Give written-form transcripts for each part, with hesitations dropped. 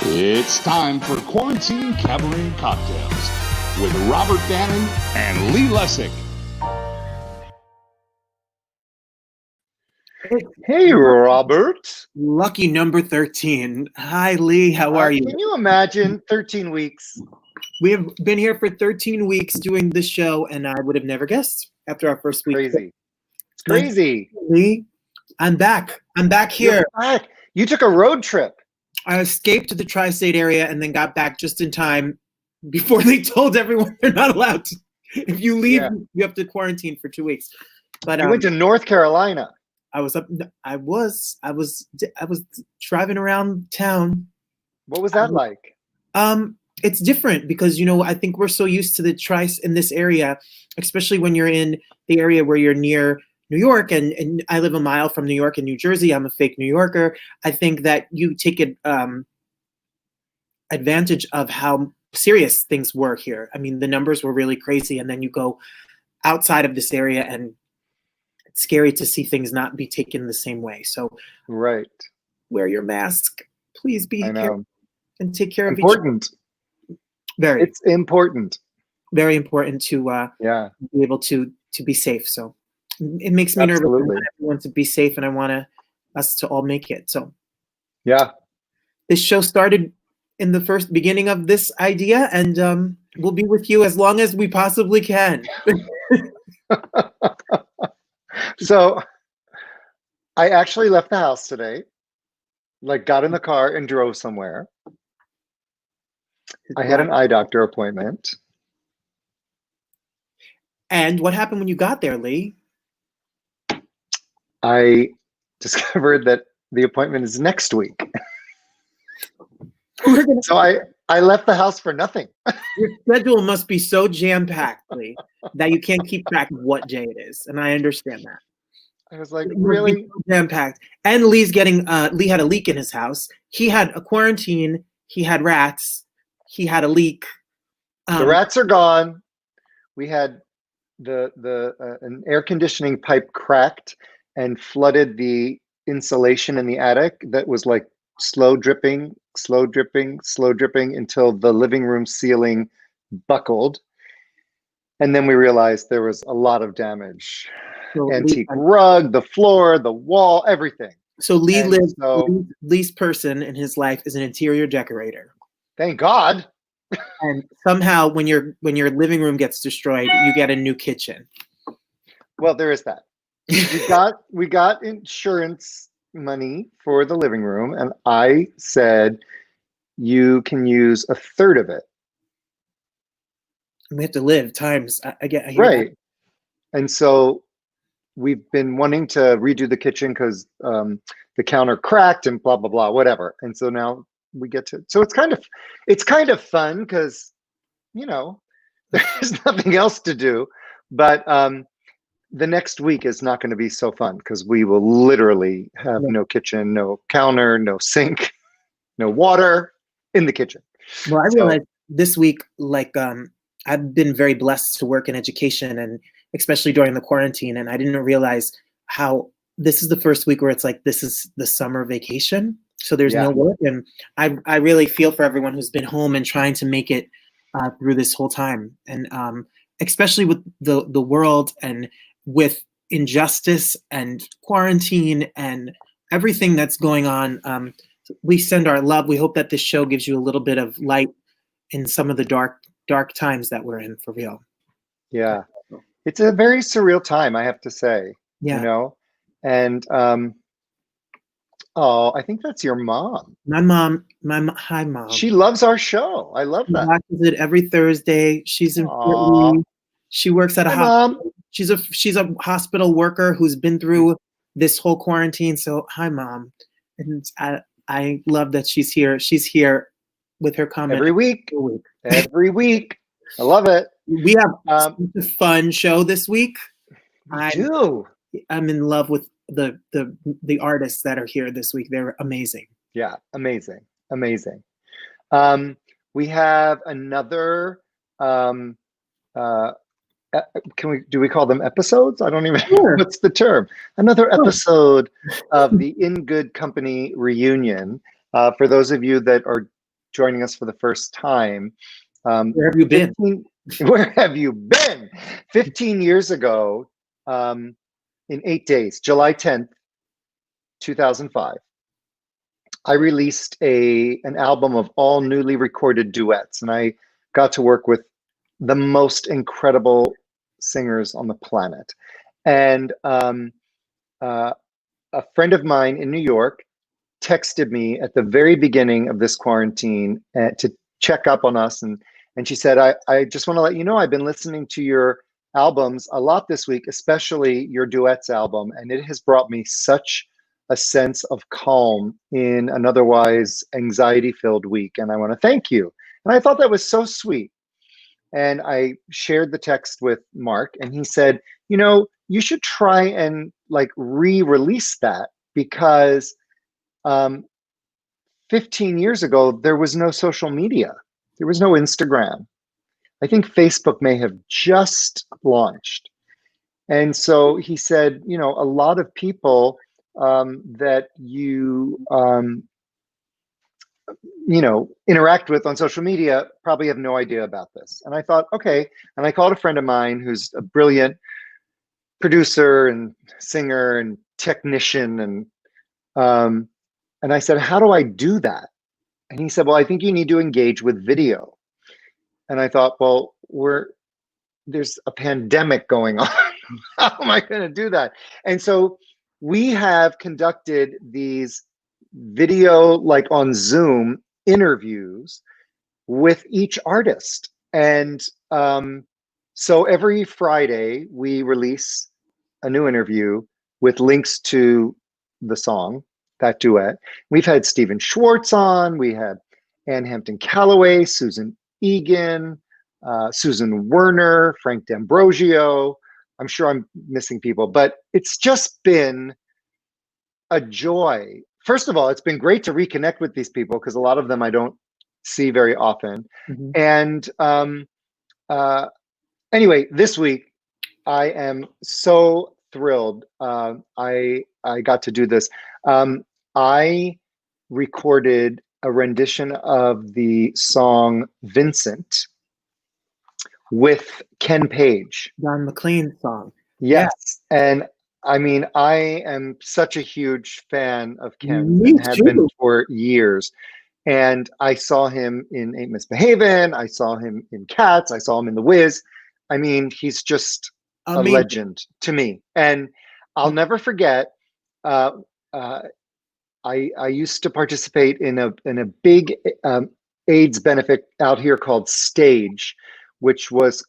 It's time for Quarantine Cabaret Cocktails with Robert Bannon and Lee Lessack. Hey, Robert. Lucky number 13. Hi, Lee. How are you? Can you imagine 13 weeks? We have been here for 13 weeks doing this show, and I would have never guessed after our first week. Crazy. It's crazy. Lee, I'm back. I'm back here. You're back. You took a road trip. I escaped the tri-state area and then got back just in time before they told everyone they're not allowed to. If you leave, you have to quarantine for 2 weeks. But you went to North Carolina. I was driving around town. What was that like? It's different because, you know, I think we're so used to the tri in this area, especially when you're in the area where you're near New York, and I live a mile from New York and New Jersey. I'm a fake New Yorker. I think that you take advantage of how serious things were here. I mean, the numbers were really crazy, and then you go outside of this area, and it's scary to see things not be taken the same way. So, right, wear your mask. Please be careful and take care of each other. It's important. Very important to be able to be safe. So it makes me nervous. I want everyone to be safe, and I want us to all make it. So this show started in the first beginning of this idea, and we'll be with you as long as we possibly can. So I actually left the house today, like got in the car and drove somewhere. I had an eye doctor appointment. And what happened when you got there, Lee? I discovered that the appointment is next week. So I left the house for nothing. Your schedule must be so jam-packed, Lee, that you can't keep track of what day it is. And I understand that. I was like, really? Jam-packed. And Lee had a leak in his house. He had a quarantine. He had rats. He had a leak. The rats are gone. We had an air conditioning pipe cracked and flooded the insulation in the attic that was like slow dripping until the living room ceiling buckled. And then we realized there was a lot of damage. So antique rug, the floor, the wall, everything. So Lee's person in his life is an interior decorator. Thank God. And somehow when your living room gets destroyed, you get a new kitchen. Well, there is that. We got insurance money for the living room, and I said you can use a third of it. We have to live times. I hear right. That. And so we've been wanting to redo the kitchen because the counter cracked and blah blah blah, whatever. And so now we get to. So it's kind of fun because, you know, there's nothing else to do. But the next week is not going to be so fun because we will literally have no kitchen, no counter, no sink, no water in the kitchen. Well, I realized this week, like, I've been very blessed to work in education, and especially during the quarantine. And I didn't realize how this is the first week where it's like, this is the summer vacation. So there's no work. And I really feel for everyone who's been home and trying to make it through this whole time. And especially with the world and with injustice and quarantine and everything that's going on, we send our love. We hope that this show gives you a little bit of light in some of the dark times that we're in, for real. Yeah. It's a very surreal time, I have to say. Yeah. You know? And I think that's your mom. My mom. Hi, Mom. She loves our show. I love that. She watches it every Thursday. She's in Philly. She works at a hospital. Mom. She's a hospital worker who's been through this whole quarantine. So hi, Mom. And I love that she's here. She's here with her comment every week. Every week. I love it. We have a fun show this week. I'm in love with the artists that are here this week. They're amazing. Yeah, amazing. We have another do we call them episodes? I don't even know what's the term. Another episode of the In Good Company reunion. For those of you that are joining us for the first time. Where have you been? Where have you been? 15 years ago, in 8 days, July 10th, 2005, I released an album of all newly recorded duets, and I got to work with the most incredible singers on the planet. And a friend of mine in New York texted me at the very beginning of this quarantine to check up on us, and she said, I just want to let you know I've been listening to your albums a lot this week, especially your duets album, and it has brought me such a sense of calm in an otherwise anxiety-filled week, and I want to thank you. And I thought that was so sweet. And I shared the text with Mark, and he said, you know, you should try and like re-release that, because 15 years ago, there was no social media. There was no Instagram. I think Facebook may have just launched. And so he said, you know, a lot of people that you interact with on social media probably have no idea about this. And I thought, okay. And I called a friend of mine who's a brilliant producer and singer and technician, and I said, how do I do that? And he said, well, I think you need to engage with video. And I thought, well, there's a pandemic going on. How am I going to do that? And so we have conducted these video, like on Zoom, interviews with each artist. And so every Friday we release a new interview with links to the song, that duet. We've had Stephen Schwartz on, we had Ann Hampton Calloway, Susan Egan, Susan Werner, Frank D'Ambrosio. I'm sure I'm missing people, but it's just been a joy. First of all, it's been great to reconnect with these people, because a lot of them I don't see very often. And anyway, this week I am so thrilled. I got to do this. I recorded a rendition of the song Vincent with Ken Page. Don McLean's song. Yes. Yeah. And I mean, I am such a huge fan of Ken, Me and have too. been for years. And I saw him in Ain't Misbehavin', I saw him in Cats, I saw him in The Wiz. I mean, he's just a legend to me. And I'll never forget, I used to participate in a big AIDS benefit out here called STAGE, which was,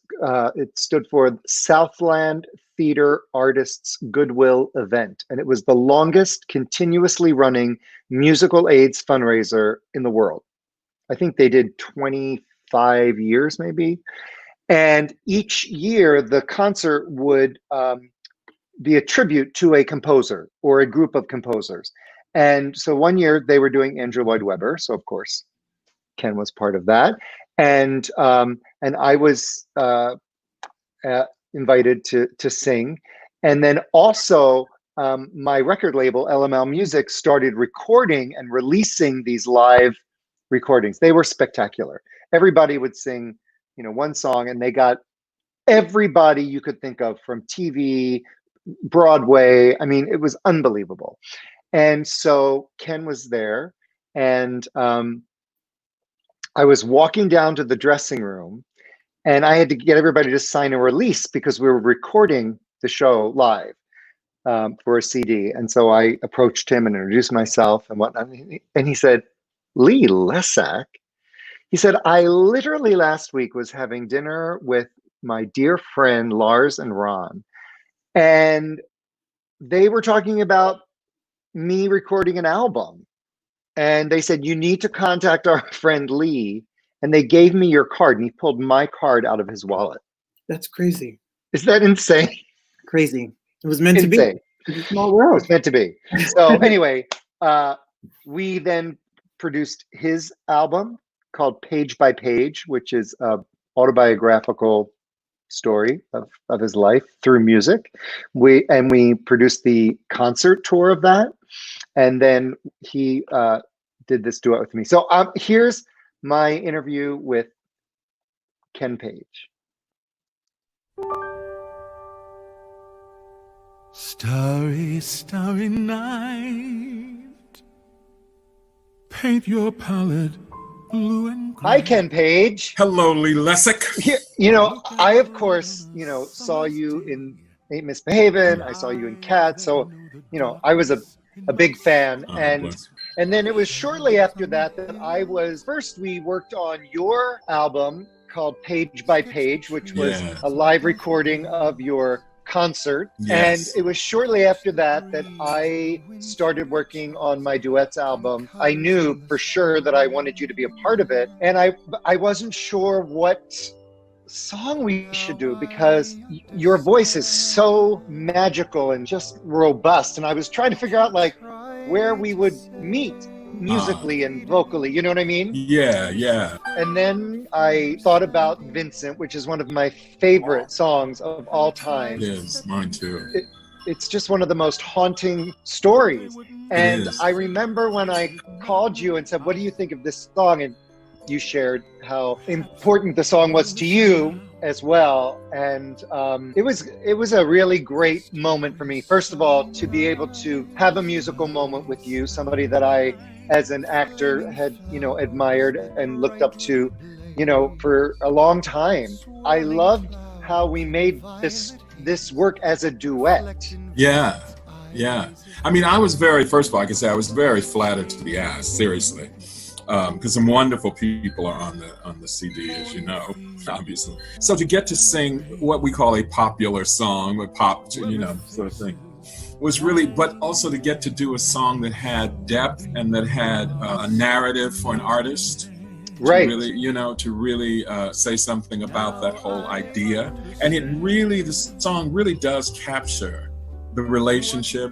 it stood for Southland Theater Artists Goodwill Event. And it was the longest continuously running musical AIDS fundraiser in the world. I think they did 25 years maybe. And each year the concert would be a tribute to a composer or a group of composers. And so one year they were doing Andrew Lloyd Webber. So of course, Ken was part of that. And I was invited to sing. And then also my record label, LML Music, started recording and releasing these live recordings. They were spectacular. Everybody would sing, you know, one song, and they got everybody you could think of, from TV, Broadway. I mean, it was unbelievable. And so Ken was there, and I was walking down to the dressing room, and I had to get everybody to sign a release because we were recording the show live for a CD. And so I approached him and introduced myself and whatnot. And he said, Lee Lessack. He said, I literally last week was having dinner with my dear friend Lars and Ron, and they were talking about me recording an album. And they said, you need to contact our friend Lee. And they gave me your card, and he pulled my card out of his wallet. That's crazy. Is that insane? Crazy. It was meant to be. It's a small world. It was meant to be. So anyway, we then produced his album called Page by Page, which is an autobiographical story of his life through music. We produced the concert tour of that. And then he did this duet with me. So here's my interview with Ken Page. Starry, starry night, paint your palette blue and gray. Hi, Ken Page. Hello, Lee Lessack. You know, I, of course, you know, saw you in Ain't Misbehavin'. I saw you in Cats. So, you know, I was a big fan. And then it was shortly after that that I was, first we worked on your album called Page by Page, which was a live recording of your concert. And it was shortly after that that I started working on my duets album. I knew for sure that I wanted you to be a part of it. And I wasn't sure what song we should do because your voice is so magical and just robust. And I was trying to figure out like where we would meet musically and vocally, you know what I mean? Yeah. And then I thought about Vincent, which is one of my favorite songs of all time. It is, mine too. It's just one of the most haunting stories. And I remember when I called you and said, what do you think of this song? And you shared how important the song was to you as well. And it was a really great moment for me. First of all, to be able to have a musical moment with you, somebody that I, as an actor, had, you know, admired and looked up to, you know, for a long time. I loved how we made this work as a duet. Yeah. I mean, first of all, I can say I was very flattered to be asked, seriously. Because some wonderful people are on the CD, as you know, obviously. So to get to sing what we call a popular song, a pop, you know, sort of thing, was really, but also to get to do a song that had depth and that had a narrative for an artist. Right. To really say something about that whole idea. And the song really does capture the relationship,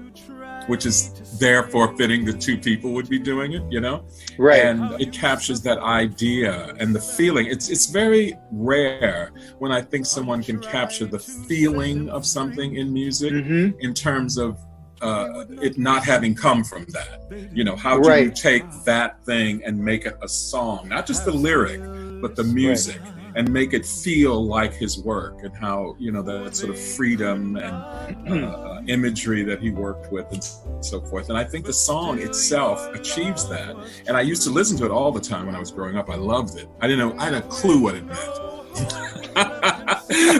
which is therefore fitting the two people would be doing it, you know? Right. And it captures that idea and the feeling. It's very rare when I think someone can capture the feeling of something in music in terms of it not having come from that. You know, how do you take that thing and make it a song? Not just the lyric, but the music. And make it feel like his work, and how, you know, that sort of freedom and imagery that he worked with and so forth. And I think the song itself achieves that. And I used to listen to it all the time when I was growing up. I loved it. I had a clue what it meant.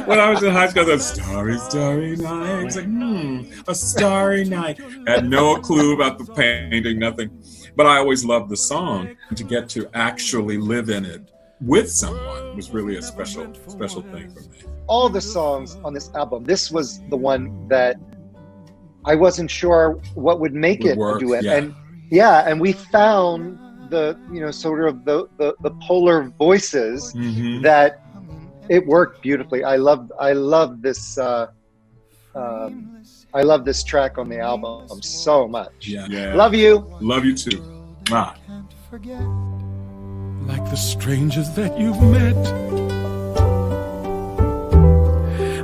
When I was in high school, I was starry, starry night. It's like, a starry night. I had no clue about the painting, nothing. But I always loved the song. And to get to actually live in it with someone was really a special thing for me. All the songs on this album, this was the one that I wasn't sure what would make it a duet. And we found the, you know, sort of the polar voices that it worked beautifully. I love this I love this track on the album so much. Yeah. Love you. Love you too. Mwah. Like the strangers that you've met,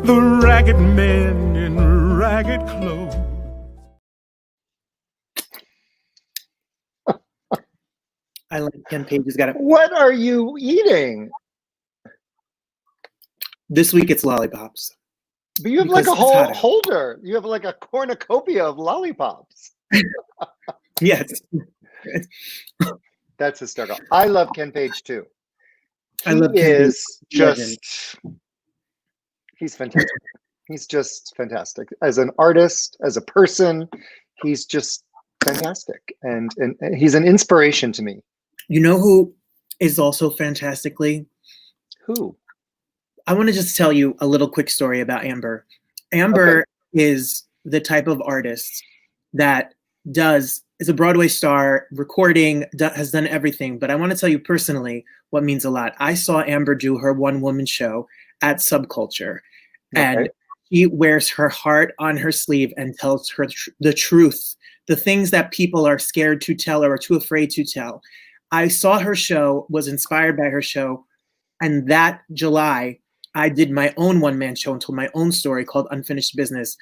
the ragged men in ragged clothes. I like Ken Page's got it. What are you eating? This week it's lollipops. But you have like a whole holder. You have like a cornucopia of lollipops. Yes. That's hysterical. I love Ken Page too. He's fantastic. He's just fantastic. As an artist, as a person, he's just fantastic. And he's an inspiration to me. You know who is also fantastically? Who? I want to just tell you a little quick story about Amber. Amber is the type of artist that is a Broadway star, recording, has done everything. But I want to tell you personally what means a lot. I saw Amber do her one-woman show at Subculture. And she wears her heart on her sleeve and tells her the truth, the things that people are scared to tell or are too afraid to tell. I saw her show, was inspired by her show. And that July, I did my own one-man show and told my own story called Unfinished Business.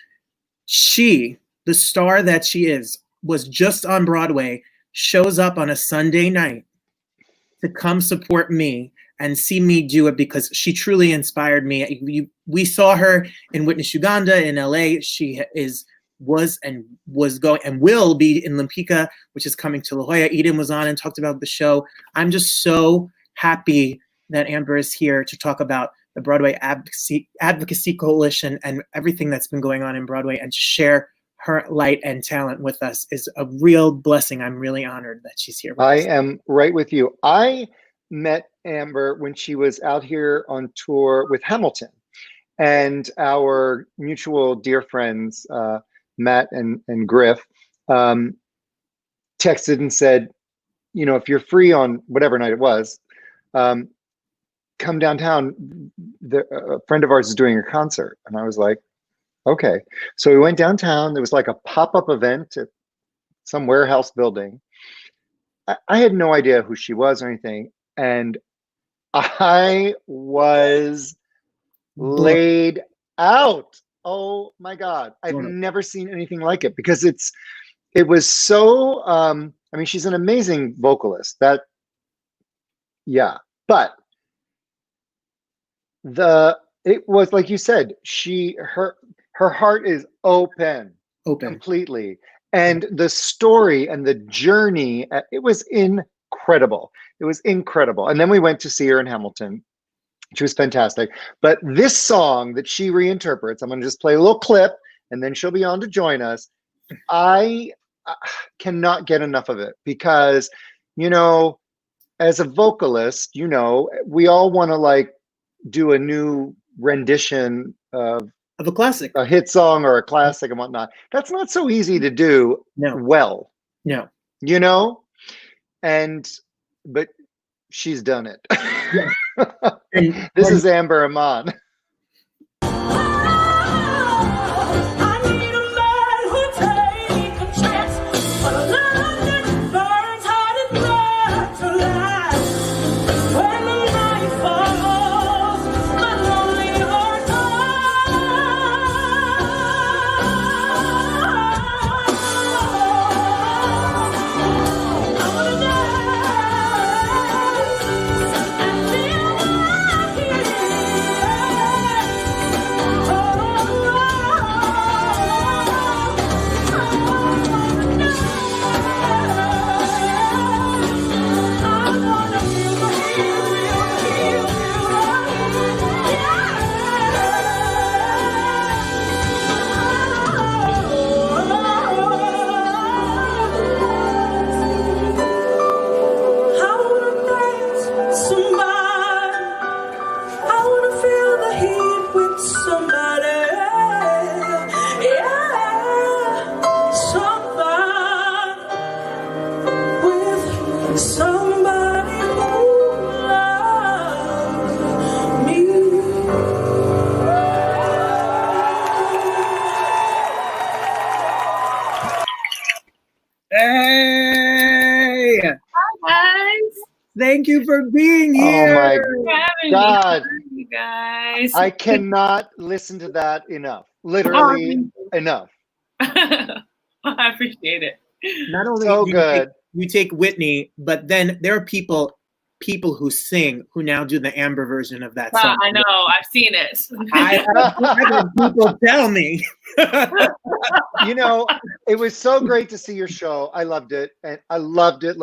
She, the star that she is, was just on Broadway, shows up on a Sunday night to come support me and see me do it, because she truly inspired me. We saw her in Witness Uganda in LA. She was going and will be in Lempicka, which is coming to La Jolla. Eden was on and talked about the show. I'm just so happy that Amber is here to talk about the Broadway Advocacy Coalition and everything that's been going on in Broadway, and share her light and talent with us is a real blessing. I'm really honored that she's here with us. I am right with you. I met Amber when she was out here on tour with Hamilton, and our mutual dear friends, Matt and Griff, texted and said, you know, if you're free on whatever night it was, come downtown. A friend of ours is doing a concert. And I was like, okay. So we went downtown. There was like a pop-up event at some warehouse building. I had no idea who she was or anything. And I was laid out. Oh my God. I've never seen anything like it, because it was so, I mean, she's an amazing vocalist. But it was like you said, her heart is open completely. And the story and the journey, it was incredible. It was incredible. And then we went to see her in Hamilton. She was fantastic. But this song that she reinterprets, I'm going to just play a little clip and then she'll be on to join us. I cannot get enough of it, because, you know, as a vocalist, you know, we all want to like do a new rendition of a classic, a hit song or a classic and whatnot. That's not so easy to do well. No. You know? But she's done it. Yeah. This is Amber Iman. Thank you for being here. Oh my God. You guys. I cannot listen to that enough. Literally enough. I appreciate it. Not only so do good. You take Whitney, but then there are people who sing who now do the Amber version of that song. I know. I've seen it. I've had people tell me. You know, it was so great to see your show. I loved it. And I loved it.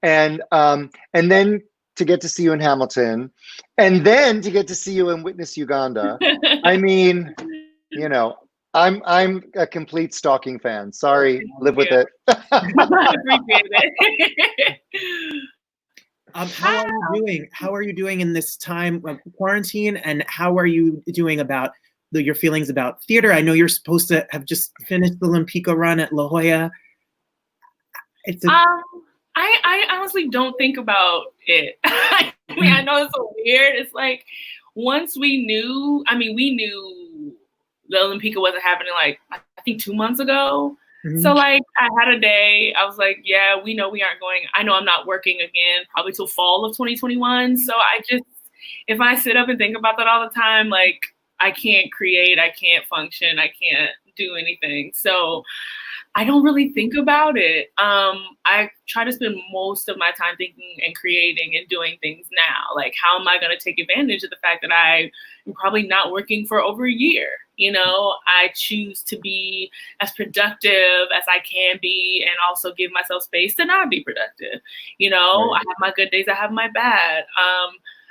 And then to get to see you in Hamilton, and then to get to see you in Witness Uganda. I mean, you know, I'm a complete stalking fan. Sorry, live with it. I appreciate it. How are you doing? How are you doing in this time of quarantine? And how are you doing about your feelings about theater? I know you're supposed to have just finished the Lempicka run at La Jolla. I honestly don't think about it. I mean, I know it's so weird. It's like, once we knew the Lempicka wasn't happening, like, I think 2 months ago. Mm-hmm. So like, I had a day, I was like, yeah, we know we aren't going. I know I'm not working again, probably till fall of 2021. So if I sit up and think about that all the time, like, I can't create, I can't function, I can't do anything. So I don't really think about it. I try to spend most of my time thinking and creating and doing things now. Like, how am I going to take advantage of the fact that I am probably not working for over a year? You know, I choose to be as productive as I can be and also give myself space to not be productive. You know, I have my good days, I have my bad.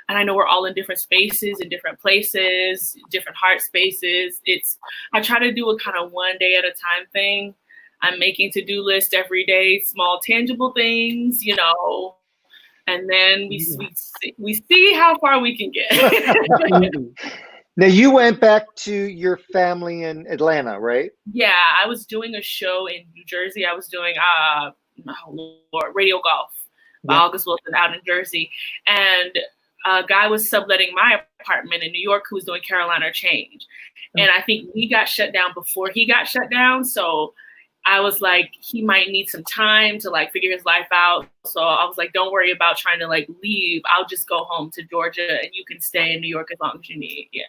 And I know we're all in different spaces, in different places, different heart spaces. I try to do a kind of one day at a time thing. I'm making to-do lists every day, small tangible things, you know, and then we see how far we can get. Now you went back to your family in Atlanta, right? Yeah, I was doing a show in New Jersey. I was doing Radio Golf by August Wilson out in Jersey, and a guy was subletting my apartment in New York who was doing Carolina Change, and I think we got shut down before he got shut down, so I was like, he might need some time to like figure his life out. So I was like, don't worry about trying to like leave. I'll just go home to Georgia and you can stay in New York as long as you need. Yeah.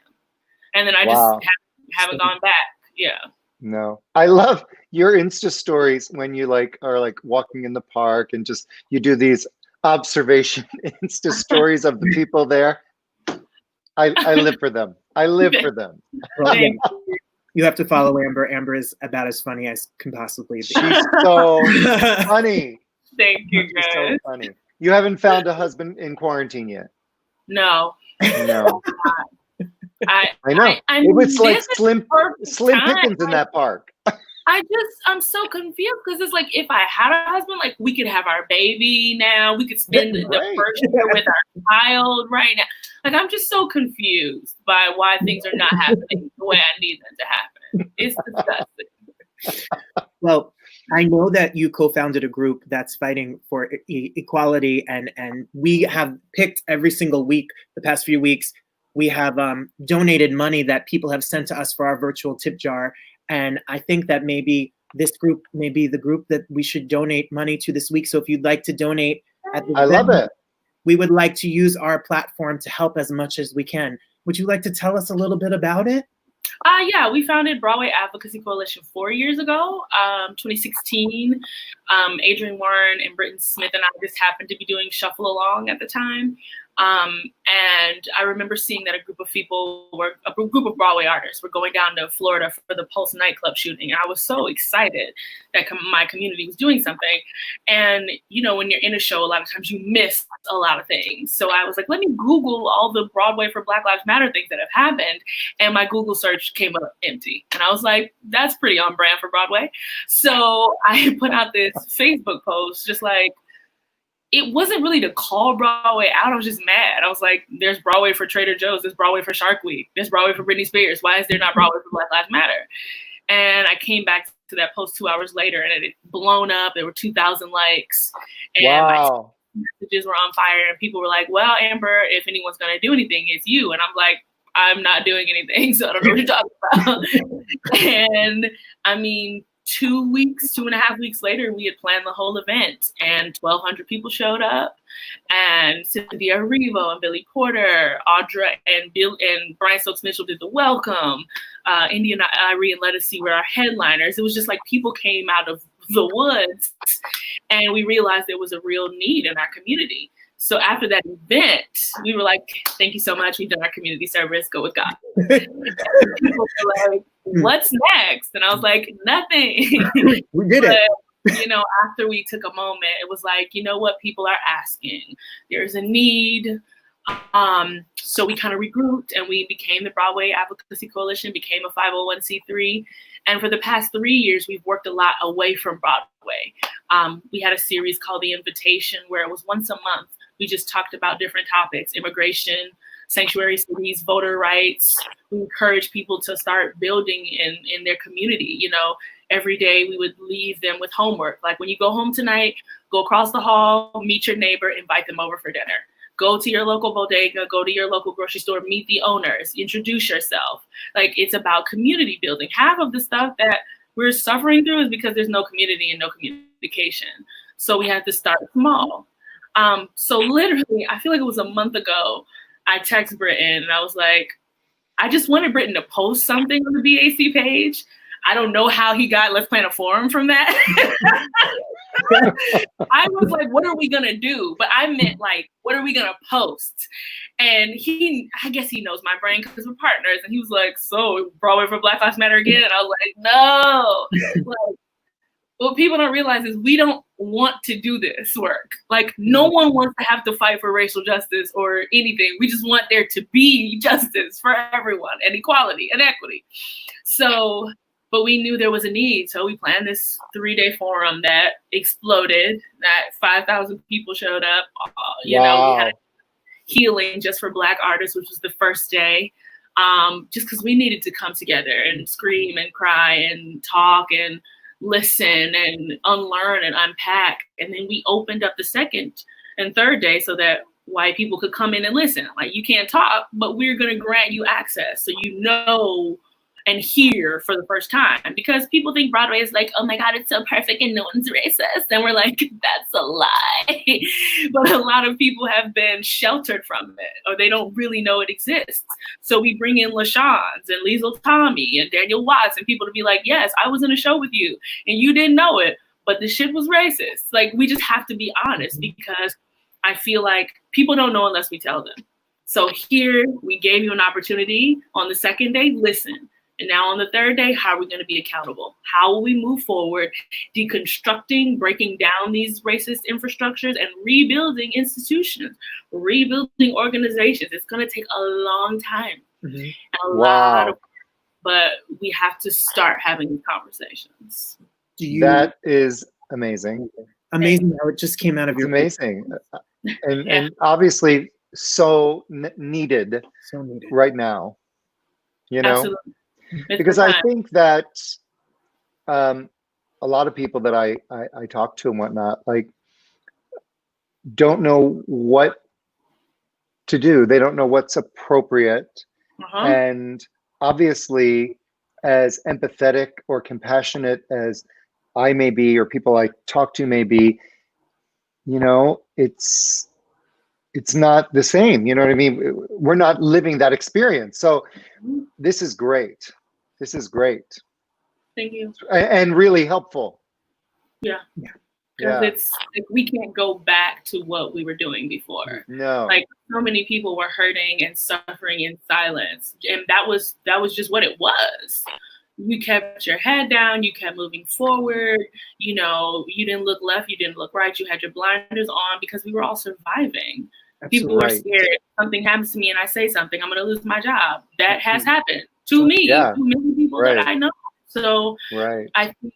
And then I just haven't gone back. Yeah. No, I love your Insta stories when you like are like walking in the park and just, you do these observation Insta stories of the people there. I live for them. I live for them. You have to follow Amber. Amber is about as funny as can possibly be. She's so funny. Thank you, guys. She's so funny. You haven't found a husband in quarantine yet? No. No. I know. It was like slim pickings in that park. I'm so confused because it's like, if I had a husband, like we could have our baby now. We could spend the first year with our child right now. Like, I'm just so confused by why things are not happening the way I need them to happen. It's disgusting. Well, I know that you co-founded a group that's fighting for equality, and we have picked every single week, the past few weeks, we have donated money that people have sent to us for our virtual tip jar. And I think that maybe this group may be the group that we should donate money to this week. So if you'd like to donate at the event, love it. We would like to use our platform to help as much as we can. Would you like to tell us a little bit about it? Yeah, we founded Broadway Advocacy Coalition 4 years ago, 2016. Adrienne Warren and Britton Smith and I just happened to be doing Shuffle Along at the time. And I remember seeing that a group of Broadway artists were going down to Florida for the Pulse nightclub shooting. And I was so excited that my community was doing something. And, you know, when you're in a show, a lot of times you miss a lot of things. So I was like, let me Google all the Broadway for Black Lives Matter things that have happened. And my Google search came up empty. And I was like, that's pretty on brand for Broadway. So I put out this Facebook post, just like, it wasn't really to call Broadway out. I was just mad. I was like, there's Broadway for Trader Joe's. There's Broadway for Shark Week. There's Broadway for Britney Spears. Why is there not Broadway for Black Lives Matter? And I came back to that post 2 hours later and it had blown up. There were 2,000 likes. And my messages were on fire. And people were like, well, Amber, if anyone's going to do anything, it's you. And I'm like, I'm not doing anything. So I don't know what you're talking about. And I mean, 2.5 weeks later, we had planned the whole event and 1,200 people showed up, and Cynthia Erivo and Billy Porter, Audra and Bill and Brian Stokes Mitchell did the welcome. India Irie and Let Us See were our headliners. It was just like people came out of the woods, and we realized there was a real need in our community. So after that event, we were like, thank you so much. We've done our community service. Go with God. People were like, what's next? And I was like, nothing. We did it. You know, after we took a moment, it was like, you know what? People are asking. There's a need. So we kind of regrouped and we became the Broadway Advocacy Coalition, became a 501c3. And for the past 3 years, we've worked a lot away from Broadway. We had a series called The Invitation where it was once a month. We just talked about different topics: immigration, sanctuary cities, voter rights. We encourage people to start building in their community. You know, every day we would leave them with homework. Like, when you go home tonight, go across the hall, meet your neighbor, invite them over for dinner. Go to your local bodega, go to your local grocery store, meet the owners, introduce yourself. Like, it's about community building. Half of the stuff that we're suffering through is because there's no community and no communication. So we had to start small. So literally, I feel like it was a month ago, I texted Britton and I was like, I just wanted Britton to post something on the BAC page. I don't know how he got Let's Plan a Forum from that. I was like, what are we gonna do? But I meant like, what are we gonna post? And I guess he knows my brain because we're partners. And he was like, so Broadway for Black Lives Matter again? And I was like, no. Like, what people don't realize is we don't want to do this work. Like, no one wants to have to fight for racial justice or anything. We just want there to be justice for everyone and equality and equity. So, but we knew there was a need. So we planned this 3-day forum that exploded, that 5,000 people showed up. You know, we had healing just for Black artists, which was the first day. Just because we needed to come together and scream and cry and talk and listen and unlearn and unpack. And then we opened up the second and third day so that white people could come in and listen. Like, you can't talk, but we're going to grant you access so you know and hear for the first time. Because people think Broadway is like, oh my God, it's so perfect and no one's racist. And we're like, that's a lie. But a lot of people have been sheltered from it, or they don't really know it exists. So we bring in LaShawns and Liesl Tommy and Daniel Watts and people to be like, yes, I was in a show with you and you didn't know it, but the shit was racist. Like, we just have to be honest, because I feel like people don't know unless we tell them. So here we gave you an opportunity on the second day, listen. And now on the third day, how are we going to be accountable? How will we move forward, deconstructing, breaking down these racist infrastructures and rebuilding institutions, rebuilding organizations? It's going to take a long time. And a lot of, but we have to start having these conversations. That is amazing. Amazing how it just came out of your amazing. And obviously so needed right now, you know? Absolutely. Because I think that a lot of people that I talk to and whatnot, like, don't know what to do. They don't know what's appropriate. And obviously, as empathetic or compassionate as I may be, or people I talk to may be, you know, it's not the same. You know what I mean? We're not living that experience. So this is great. This is great. Thank you. And really helpful. Yeah. Because it's like, we can't go back to what we were doing before. No. Like, so many people were hurting and suffering in silence. And that was just what it was. You kept your head down, you kept moving forward, you know, you didn't look left, you didn't look right, you had your blinders on, because we were all surviving. People were scared. If something happens to me and I say something, I'm going to lose my job. That has happened to me, to many people that I know. So I think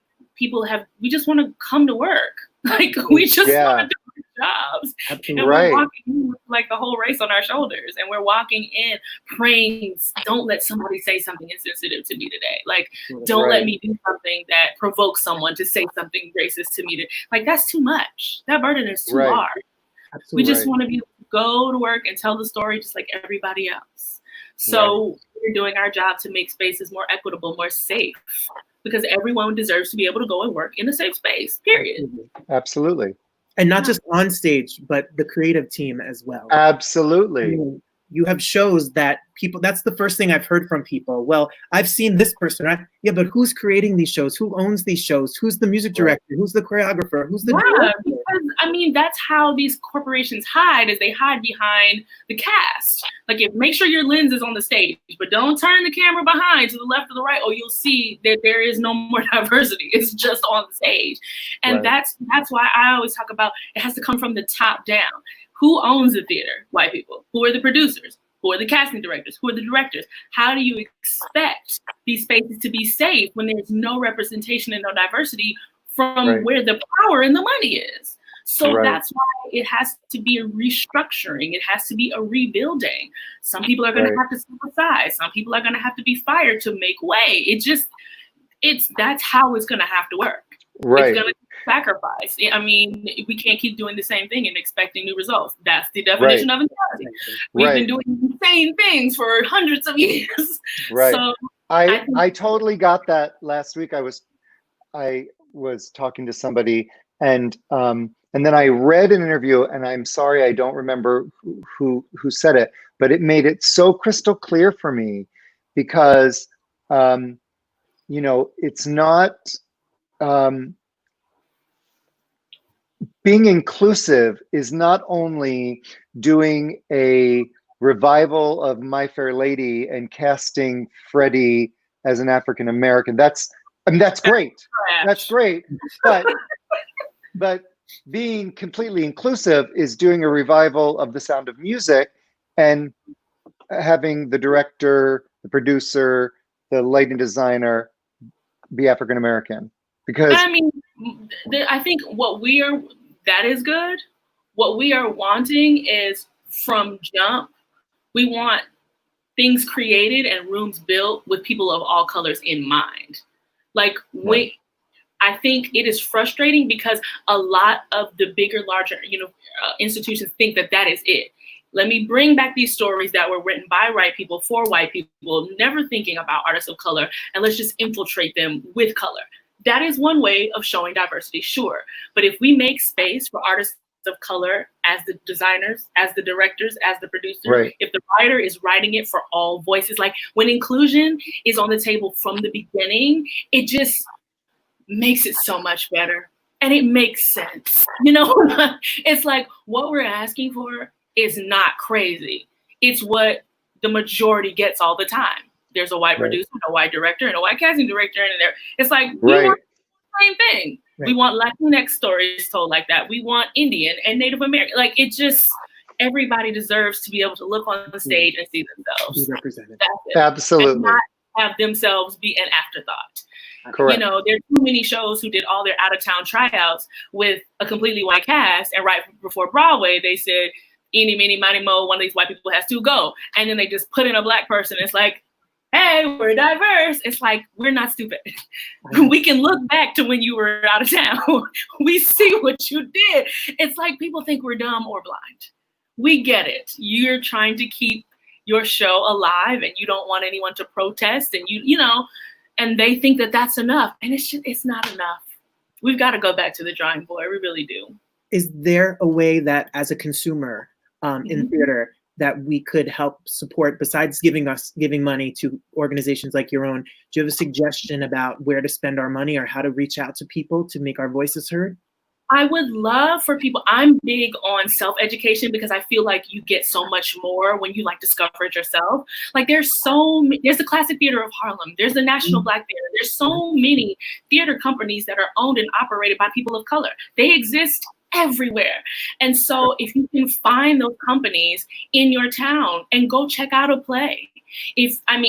we just want to come to work. Like, we just want to do our jobs. And we're walking in with like the whole race on our shoulders, and we're walking in praying, don't let somebody say something insensitive to me today. Like, don't let me do something that provokes someone to say something racist to me. Like, that's too much. That burden is too hard. We just want to be able to go to work and tell the story just like everybody else. So we're doing our job to make spaces more equitable, more safe, because everyone deserves to be able to go and work in a safe space, period. Absolutely. And not just on stage, but the creative team as well. Absolutely. I mean, you have shows that people, that's the first thing I've heard from people. Well, I've seen this person, right? Yeah, but who's creating these shows? Who owns these shows? Who's the music director? Who's the choreographer? Who's the director? Because, I mean, that's how these corporations hide, is they hide behind the cast. Like, make sure your lens is on the stage, but don't turn the camera behind to the left or the right, or you'll see that there is no more diversity. It's just on the stage. And that's why I always talk about it has to come from the top down. Who owns the theater? White people. Who are the producers? Who are the casting directors? Who are the directors? How do you expect these spaces to be safe when there's no representation and no diversity from where the power and the money is? So that's why it has to be a restructuring. It has to be a rebuilding. Some people are going to have to step aside. Some people are going to have to be fired to make way. That's how it's going to have to work. It's going to sacrifice. I mean, we can't keep doing the same thing and expecting new results. That's the definition of insanity. We've been doing insane things for hundreds of years. So I totally got that last week. I was talking to somebody, and then I read an interview, and I'm sorry I don't remember who said it, but it made it so crystal clear for me, because it's not being inclusive is not only doing a revival of My Fair Lady and casting Freddie as an African American. That's great. That's great. But being completely inclusive is doing a revival of The Sound of Music and having the director, the producer, the lighting designer be African American. Because I mean, I think that is good. What we are wanting is from jump, we want things created and rooms built with people of all colors in mind. Like, I think it is frustrating because a lot of the bigger, larger, institutions think that is it. Let me bring back these stories that were written by white people for white people, never thinking about artists of color, and let's just infiltrate them with color. That is one way of showing diversity, sure. But if we make space for artists of color as the designers, as the directors, as the producers, if the writer is writing it for all voices, like when inclusion is on the table from the beginning, it just makes it so much better. And it makes sense. It's like what we're asking for is not crazy. It's what the majority gets all the time. There's a white producer, a white director, and a white casting director in there. It's like, we want the same thing. We want Latinx stories told like that. We want Indian and Native American. Like, it just, everybody deserves to be able to look on the stage and see themselves. Be represented. That's it. Absolutely. And not have themselves be an afterthought. Correct. There's too many shows who did all their out-of-town tryouts with a completely white cast, and right before Broadway, they said, eeny, meeny, miny, mo, one of these white people has to go. And then they just put in a black person. It's like, hey, we're diverse. It's like, we're not stupid. We can look back to when you were out of town. We see what you did. It's like people think we're dumb or blind. We get it. You're trying to keep your show alive and you don't want anyone to protest, and and they think that that's enough. And it's not enough. We've got to go back to the drawing board. We really do. Is there a way that as a consumer in theater that we could help support, besides giving money to organizations like your own? Do you have a suggestion about where to spend our money or how to reach out to people to make our voices heard? I would love for people, I'm big on self-education because I feel like you get so much more when you discover it yourself. Like there's the Classic Theater of Harlem, there's the National Black Theater, there's so many theater companies that are owned and operated by people of color. They exist everywhere. And so if you can find those companies in your town and go check out a play.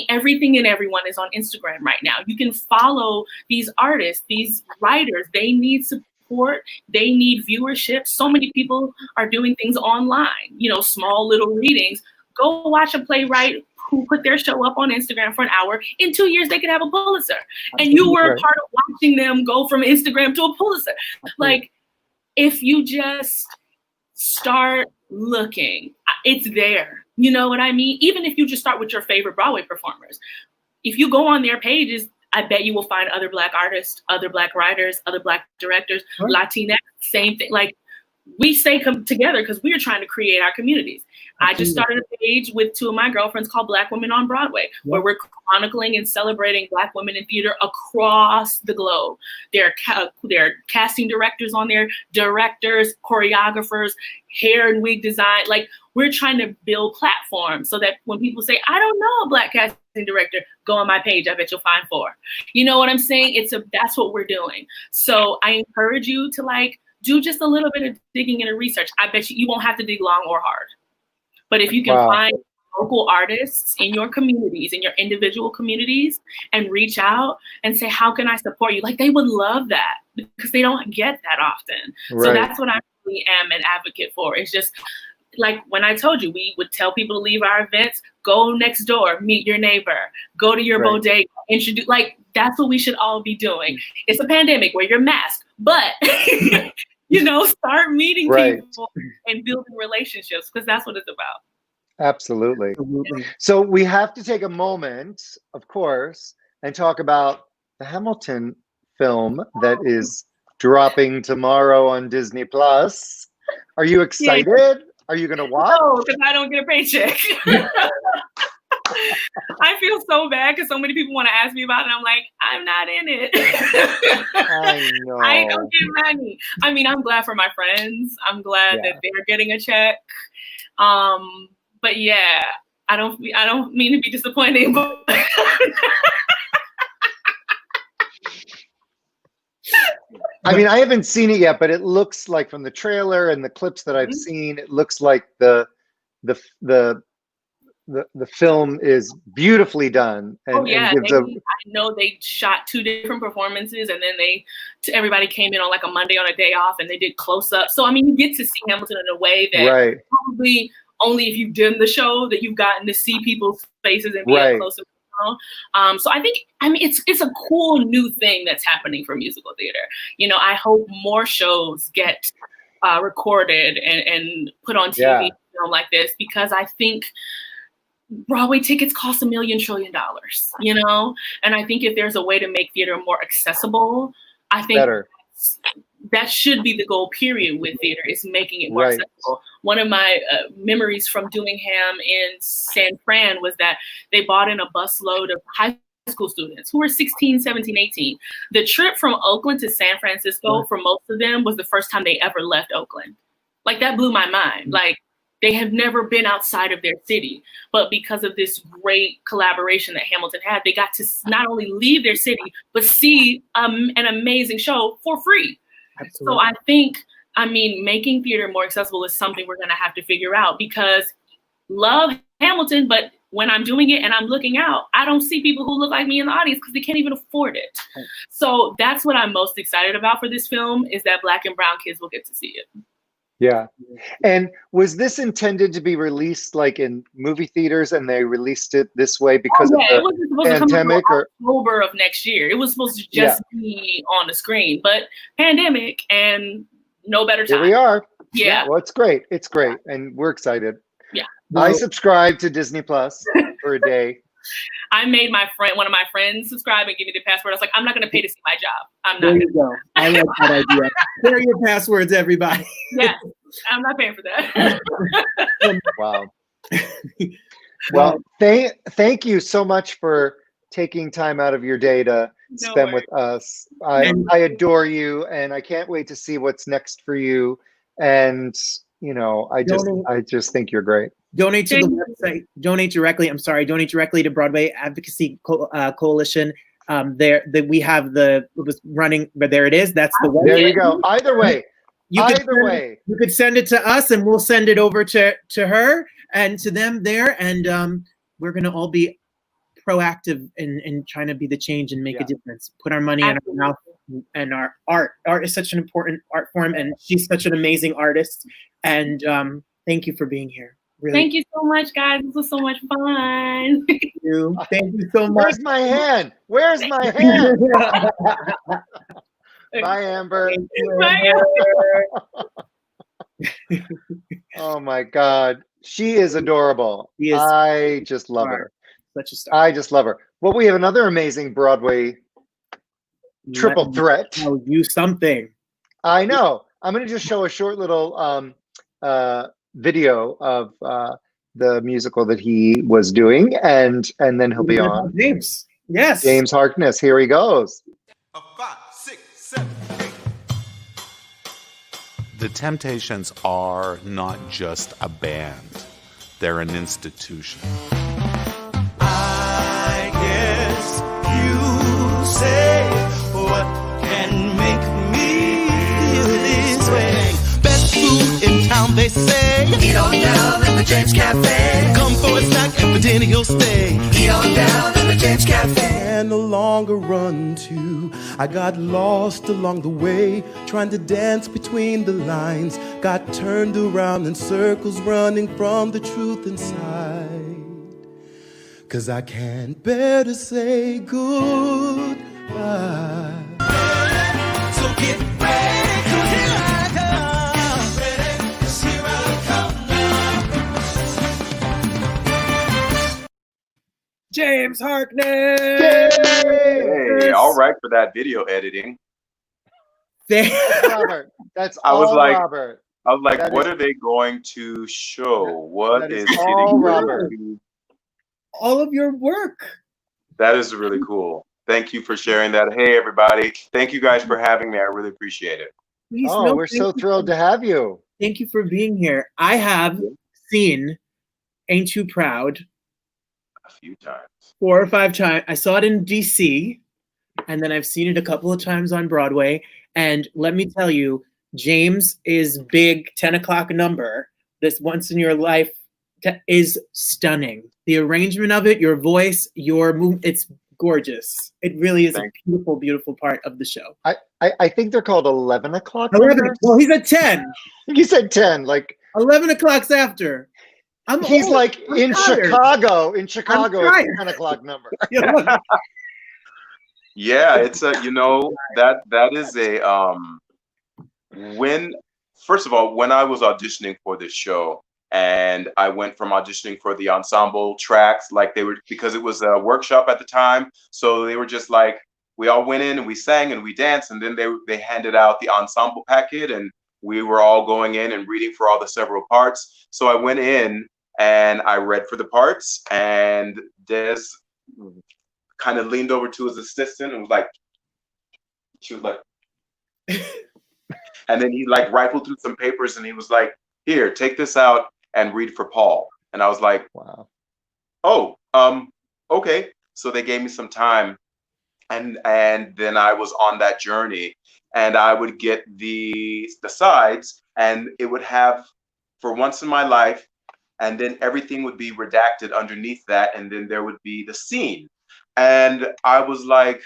Everything and everyone is on Instagram right now. You can follow these artists, these writers. They need support. They need viewership. So many people are doing things online, small little readings. Go watch a playwright who put their show up on Instagram for an hour. In 2 years, they could have a Pulitzer. And you were a part of watching them go from Instagram to a Pulitzer. Like, if you just start looking, it's there. You know what I mean? Even if you just start with your favorite Broadway performers. If you go on their pages, I bet you will find other Black artists, other Black writers, other Black directors, Latinx, same thing. Like, we stay together because we are trying to create our communities. I just started a page with two of my girlfriends called Black Women on Broadway, where we're chronicling and celebrating Black women in theater across the globe. There are casting directors on there, directors, choreographers, hair and wig design. Like, we're trying to build platforms so that when people say, I don't know a Black casting director, go on my page. I bet you'll find 4. You know what I'm saying? That's what we're doing. So I encourage you to do just a little bit of digging and research. I bet you won't have to dig long or hard. But if you can find local artists in your communities, in your individual communities, and reach out and say, how can I support you? They would love that because they don't get that often. Right. So that's what I really am an advocate for. It's just when I told you, we would tell people to leave our events, go next door, meet your neighbor, go to your bodega, introduce, that's what we should all be doing. It's a pandemic, wear your mask, but start meeting people and building relationships, because that's what it's about. Absolutely. So we have to take a moment, of course, and talk about the Hamilton film that is dropping tomorrow on Disney Plus. Are you excited? Are you going to watch? No, because I don't get a paycheck. I feel so bad because so many people want to ask me about it. And I'm like, I'm not in it. I know. I don't get money. I mean, I'm glad for my friends. I'm glad that they're getting a check. But yeah, I don't mean to be disappointing, but I mean, I haven't seen it yet, but it looks like from the trailer and the clips that I've seen, it looks like the film is beautifully done. And, I gives know they shot 2 different performances, and then everybody came in on like a Monday on a day off, and they did close up. So I mean, you get to see Hamilton in a way that probably only if you've done the show that you've gotten to see people's faces and be up close to. So I mean, it's a cool new thing that's happening for musical theater. You know, I hope more shows get recorded and put on TV like this, because I think Broadway tickets cost $1 million trillion, you know? And I think if there's a way to make theater more accessible, I think that should be the goal, period, with theater, is making it more accessible. One of my memories from doing Ham in San Fran was that they bought in a busload of high school students who were 16, 17, 18. The trip from Oakland to San Francisco for most of them was the first time they ever left Oakland. Like, that blew my mind. Like, they have never been outside of their city, but because of this great collaboration that Hamilton had, they got to not only leave their city, but see an amazing show for free. Absolutely. So I think, I mean, making theater more accessible is something we're going to have to figure out, because love Hamilton, but when I'm doing it and I'm looking out, I don't see people who look like me in the audience because they can't even afford it. Right. So that's what I'm most excited about for this film, is that Black and brown kids will get to see it. Yeah. And was this intended to be released like in movie theaters, and they released it this way because of the pandemic? Or October of next year. It was supposed to just be on the screen, but pandemic and no better time. Here we are. Yeah. Well, it's great. It's great. And we're excited. Yeah. I subscribed to Disney Plus for a day. I made one of my friends subscribe and give me the password. I was like, I'm not going to pay to see my job. I'm not. There you go. I like that idea. Share your passwords, everybody. Yes, I'm not paying for that. Wow. Well, thank you so much for taking time out of your day to spend with us. I adore you, and I can't wait to see what's next for you. And you know, I just think you're great. Donate to the website. Donate directly. I'm sorry. Donate directly to Broadway Advocacy Coalition. We have it was running, but there it is. That's the website. There you go. Either way. You could send it to us, and we'll send it over to her and to them there. And we're going to all be proactive in trying to be the change and make a difference. Put our money in our mouth, and our art. Art is such an important art form, and she's such an amazing artist. And thank you for being here. Really. Thank you so much, guys. This was so much fun. Thank you so much. Where's my hand? Where's my hand? Bye, Amber. Bye, Amber. Oh my God. She is adorable. I just love her. Such a star. I just love her. Well, we have another amazing Broadway triple threat. Tell you something. I know. I'm going to just show a short little video of the musical that he was doing, and then he'll be on. James. Yes. James Harkness. Here he goes. 5, 6, 7, 8. The Temptations are not just a band. They're an institution. I guess you say, what can make me feel this way? Best food in town, they say. Eat on down in the James Cafe. Come for a snack and for dinner you'll stay. Eat on down in the James Cafe. And no longer run to. I got lost along the way, trying to dance between the lines. Got turned around in circles, running from the truth inside. 'Cause I can't bear to say goodbye. So get ready, 'cause here I come. Ready, 'cause here I come now. James Harkness. Hey, all right for that video editing. Robert. That's all Robert. I was like, what are they going to show? What is all hitting Robert? all of your work. That is really cool. Thank you for sharing that. Hey, everybody. Thank you guys for having me. I really appreciate it. Please, Oh, no, we're thank so you thrilled for- to have you. Thank you for being here. I have seen Ain't You Proud A few times. 4 or 5 times. I saw it in DC, and then I've seen it a couple of times on Broadway. And let me tell you, James is big 10 o'clock number. This Once in Your Life is stunning. The arrangement of it, your voice, your move, it's gorgeous. It really is a beautiful, beautiful part of the show. I think they're called 11 o'clock. 11. Well, he's at 10. You said 10, like 11 o'clock's after. he's old. like I'm in tired. Chicago. In Chicago, I'm it's a 10 o'clock number. Yeah, it's a, that is a first of all, when I was auditioning for this show, and I went from auditioning for the ensemble tracks, like they were, because it was a workshop at the time, so they were just like, we all went in and we sang and we danced, and then they handed out the ensemble packet, and we were all going in and reading for all the several parts. So I went in and I read for the parts, and Des kind of leaned over to his assistant and was like, she was like, and then he like rifled through some papers and he was like, here, take this out and read for Paul. And I was like, wow. Oh, okay. So they gave me some time, and then I was on that journey, and I would get the sides, and it would have For Once in My Life, and then everything would be redacted underneath that, and then there would be the scene. And I was like,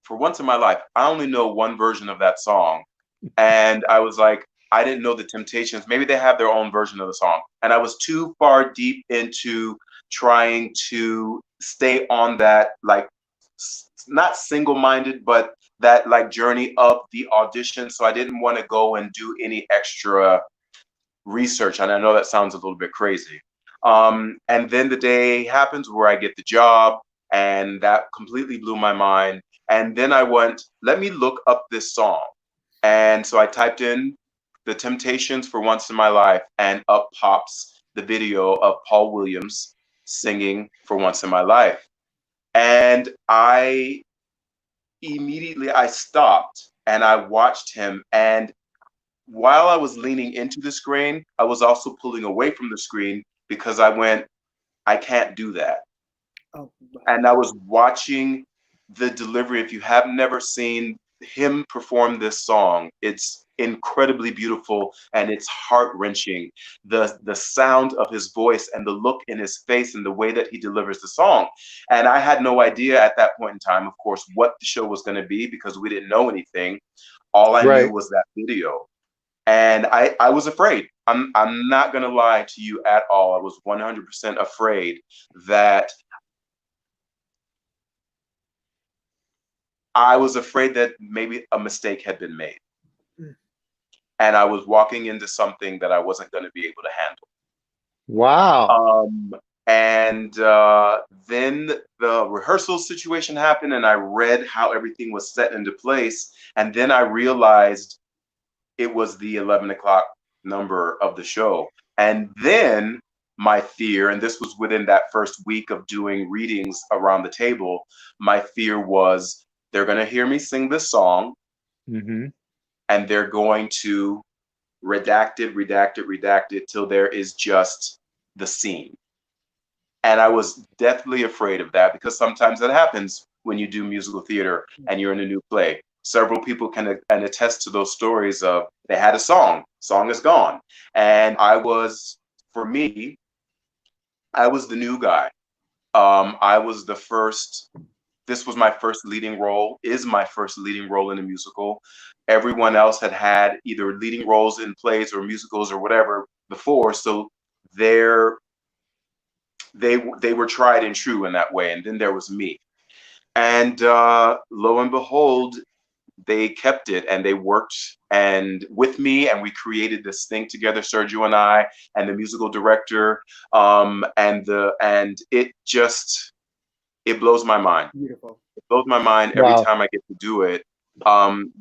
For Once in My Life, I only know one version of that song. And I was like, I didn't know the Temptations. Maybe they have their own version of the song. And I was too far deep into trying to stay on that, like, not single-minded, but that like journey of the audition. So I didn't want to go and do any extra research. And I know that sounds a little bit crazy. And then the day happens where I get the job, and that completely blew my mind. And then I went, let me look up this song. And so I typed in the Temptations For Once in My Life, and up pops the video of Paul Williams singing For Once in My Life. And I stopped and I watched him. And while I was leaning into the screen, I was also pulling away from the screen, because I went, I can't do that. Oh, wow. And I was watching the delivery. If you have never seen him perform this song, it's incredibly beautiful and it's heart-wrenching. The sound of his voice and the look in his face and the way that he delivers the song. And I had no idea at that point in time, of course, what the show was going to be, because we didn't know anything. All I knew was that video. And I was afraid. I'm not going to lie to you at all. I was 100% afraid that maybe a mistake had been made. And I was walking into something that I wasn't going to be able to handle. Wow. And then the rehearsal situation happened, and I read how everything was set into place. And then I realized it was the 11 o'clock number of the show. And then my fear, and this was within that first week of doing readings around the table, my fear was, they're going to hear me sing this song, and they're going to redact it till there is just the scene. And I was deathly afraid of that, because sometimes that happens when you do musical theater and you're in a new play. Several people can attest to those stories of, they had a song is gone. And for me, I was the new guy. I was the first. This was my first leading role, is my first leading role in a musical. Everyone else had either leading roles in plays or musicals or whatever before, so they were tried and true in that way. And then there was me. And lo and behold, they kept it, and they worked with me, and we created this thing together, Sergio and I, and the musical director, and it blows my mind. Beautiful. It blows my mind every time I get to do it.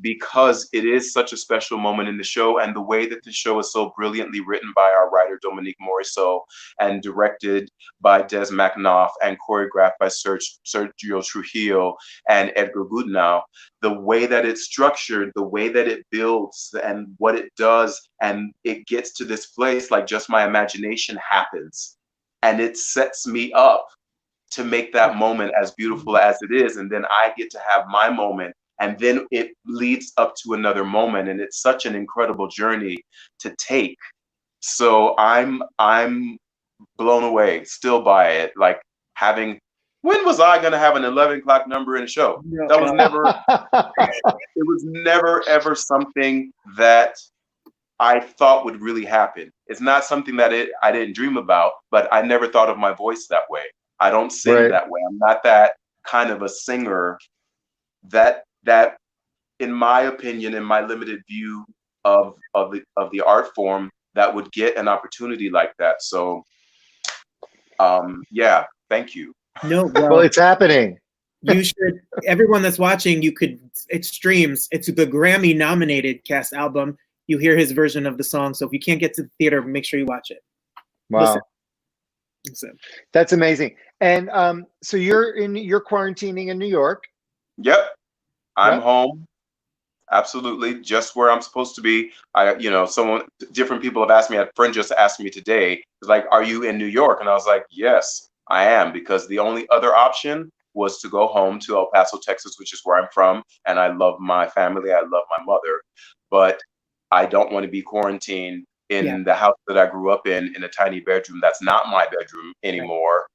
because it is such a special moment in the show, and the way that the show is so brilliantly written by our writer Dominique Morisseau and directed by Des McNoff and choreographed by Sergio Trujillo and Edgar Goodenow. The way that it's structured, the way that it builds and what it does, and it gets to this place, like just my imagination happens, and it sets me up to make that moment as beautiful as it is, and then I get to have my moment. And then it leads up to another moment, and it's such an incredible journey to take. So I'm blown away still by it. Like when was I gonna have an 11 o'clock number in a show? That was never. It was never ever something that I thought would really happen. It's not something that I didn't dream about, but I never thought of my voice that way. I don't sing that way. I'm not that kind of a singer. That, in my opinion, in my limited view of the art form, that would get an opportunity like that. So, yeah, thank you. No, well, it's happening. You should. Everyone that's watching, it streams. It's the Grammy-nominated cast album. You hear his version of the song. So if you can't get to the theater, make sure you watch it. Wow. Listen. That's amazing. And so you're quarantining in New York. Yep. I'm home. Absolutely. Just where I'm supposed to be. Different people have asked me, a friend just asked me today, was like, are you in New York? And I was like, yes, I am, because the only other option was to go home to El Paso, Texas, which is where I'm from. And I love my family. I love my mother, but I don't want to be quarantined in the house that I grew up in a tiny bedroom. That's not my bedroom anymore.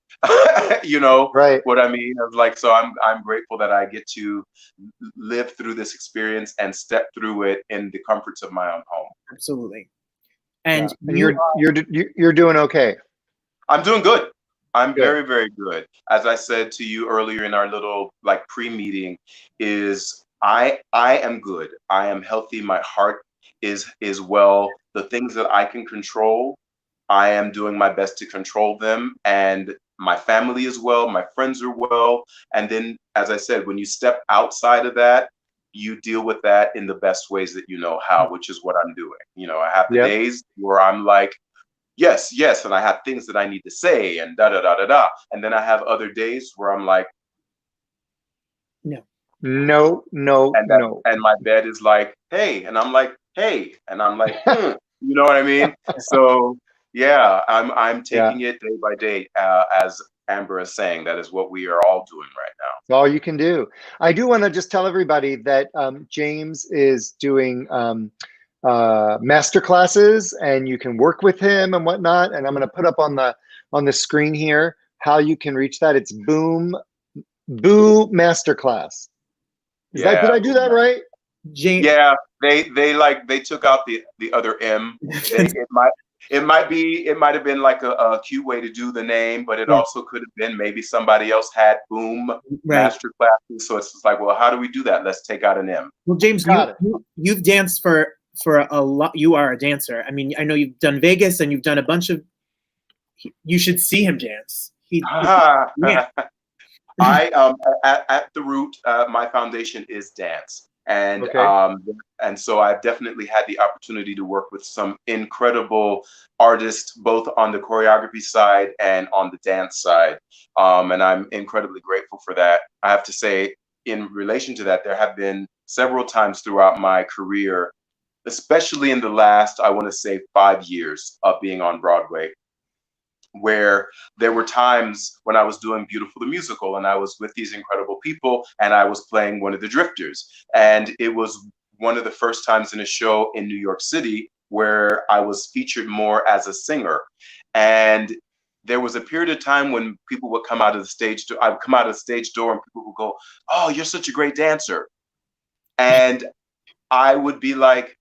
You know what I mean? So I'm grateful that I get to live through this experience and step through it in the comforts of my own home. Absolutely. And you're doing okay. I'm doing good. I'm very, very good. As I said to you earlier in our little pre-meeting, is I am good. I am healthy. My heart is well. The things that I can control, I am doing my best to control them, and my family is well, my friends are well. And then, as I said, when you step outside of that, you deal with that in the best ways that you know how, which is what I'm doing. I have the days where I'm like, yes, and I have things that I need to say and da da da da da. And then I have other days where I'm like, no. And my bed is like, hey, and I'm like, hey, and I'm like, you know what I mean? So yeah, I'm taking it day by day, as Amber is saying. That is what we are all doing right now. It's all you can do. I do want to just tell everybody that James is doing master classes, and you can work with him and whatnot. And I'm going to put up on the screen here how you can reach that. It's Boo Masterclass. Did I do that right? James. Yeah, they took out the other M. It might have been like a cute way to do the name, but it also could have been maybe somebody else had Boom Master Classes. So it's just like, well, how do we do that? Let's take out an M. Well, James, you've danced for a lot. You are a dancer. I mean, I know you've done Vegas and you've done a bunch of. You should see him dance. I at the root, my foundation is dance, and so I've definitely had the opportunity to work with some incredible artists, both on the choreography side and on the dance side, and I'm incredibly grateful for that. I have to say, in relation to that, there have been several times throughout my career, especially in the last, I want to say, 5 years of being on Broadway, where there were times when I was doing Beautiful the Musical and I was with these incredible people and I was playing one of the Drifters. And it was one of the first times in a show in New York City where I was featured more as a singer. And there was a period of time when people would come out of the stage door, I would come out of the stage door and people would go, "Oh, you're such a great dancer." And I would be like,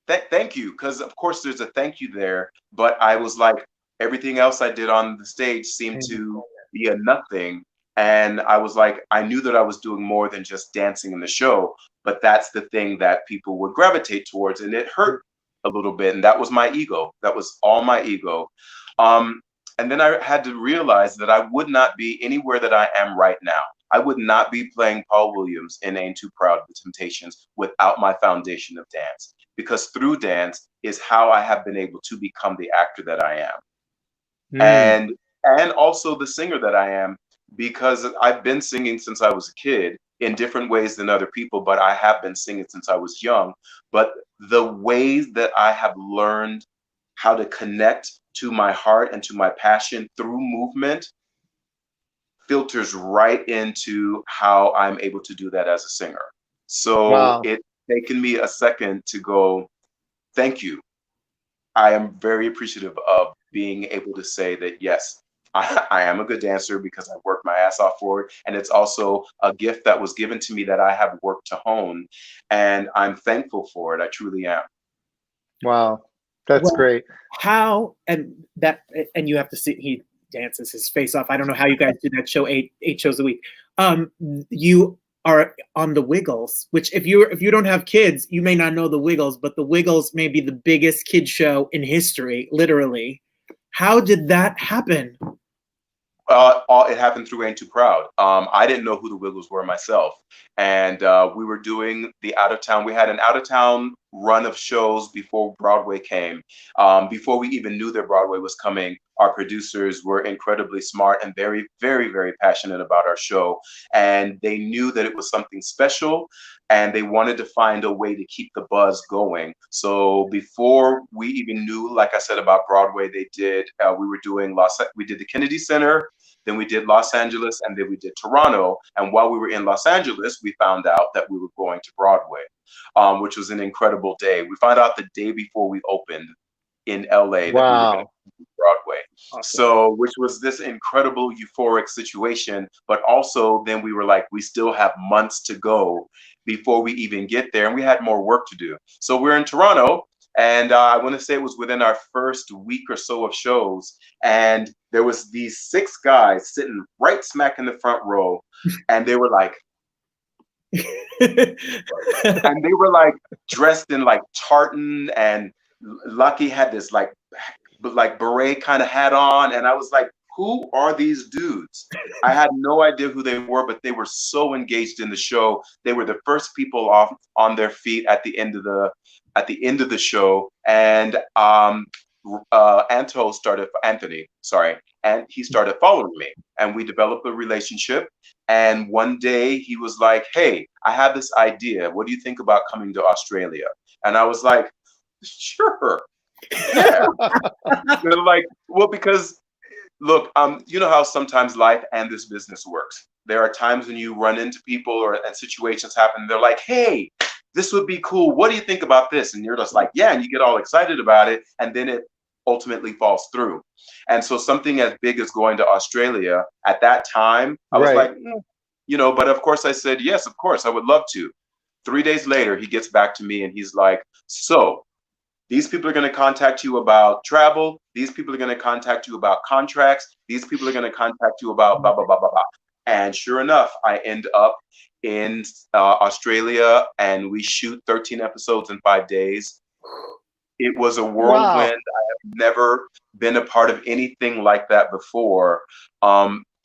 thank you. Because of course there's a thank you there. But I was like, everything else I did on the stage seemed to be a nothing. And I was like, I knew that I was doing more than just dancing in the show, but that's the thing that people would gravitate towards. And it hurt a little bit. And that was my ego. That was all my ego. And then I had to realize that I would not be anywhere that I am right now I would not be playing Paul Williams in Ain't Too Proud of the Temptations without my foundation of dance, because through dance is how I have been able to become the actor that I am. And also the singer that I am, because I've been singing since I was a kid in different ways than other people, but I have been singing since I was young. But the ways that I have learned how to connect to my heart and to my passion through movement filters right into how I'm able to do that as a singer. So it's taken me a second to go, thank you. I am very appreciative of being able to say that, yes, I am a good dancer because I worked my ass off for it. And it's also a gift that was given to me that I have worked to hone. And I'm thankful for it. I truly am. Wow. That's great. How, and you have to see, he dances his face off. I don't know how you guys do that show eight shows a week. You are on the Wiggles, which if you don't have kids, you may not know the Wiggles, but the Wiggles may be the biggest kid show in history, literally. How did that happen? It happened through Ain't Too Proud. I didn't know who the Wiggles were myself. And we were doing the out-of-town. We had an out-of-town run of shows before Broadway came. Before we even knew that Broadway was coming, our producers were incredibly smart and very, very, very passionate about our show. And they knew that it was something special, and they wanted to find a way to keep the buzz going. So before we even knew, like I said, about Broadway, we did the Kennedy Center, then we did Los Angeles, and then we did Toronto. And while we were in Los Angeles, we found out that we were going to Broadway, which was an incredible day. We found out the day before we opened in LA that we were going to do Broadway. Awesome. So, which was this incredible euphoric situation, but also then we were like, we still have months to go before we even get there, and we had more work to do. So we're in Toronto, and I want to say it was within our first week or so of shows, and there was these 6 guys sitting right smack in the front row, and they were like, and they were like dressed in like tartan, and Lucky had this like beret kind of hat on, and I was like, who are these dudes? I had no idea who they were, but they were so engaged in the show. They were the first people off on their feet at the end of the show, and Anthony, and he started following me, and we developed a relationship. And one day he was like, hey, I have this idea. What do you think about coming to Australia? And I was like, sure. Yeah. They're like, well, because look, you know how sometimes life and this business works. There are times when you run into people and situations happen. They're like, hey, this would be cool. What do you think about this? And you're just like, yeah, and you get all excited about it. And then it ultimately falls through. And so something as big as going to Australia at that time, I was like, but of course I said, yes, of course, I would love to. 3 days later, he gets back to me and he's like, so these people are going to contact you about travel. These people are going to contact you about contracts. These people are going to contact you about blah, blah, blah, blah, blah. And sure enough, I end up in Australia, and we shoot 13 episodes in 5 days. It was a whirlwind. Wow. I have never been a part of anything like that before.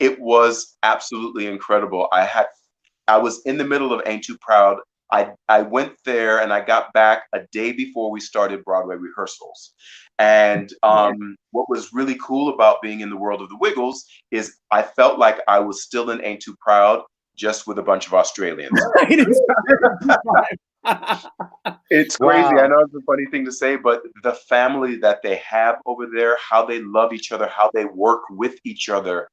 It was absolutely incredible. I was in the middle of Ain't Too Proud. I went there and I got back a day before we started Broadway rehearsals. And what was really cool about being in the world of the Wiggles is I felt like I was still in Ain't Too Proud, just with a bunch of Australians. It's crazy. Wow. I know it's a funny thing to say, but the family that they have over there, how they love each other, how they work with each other,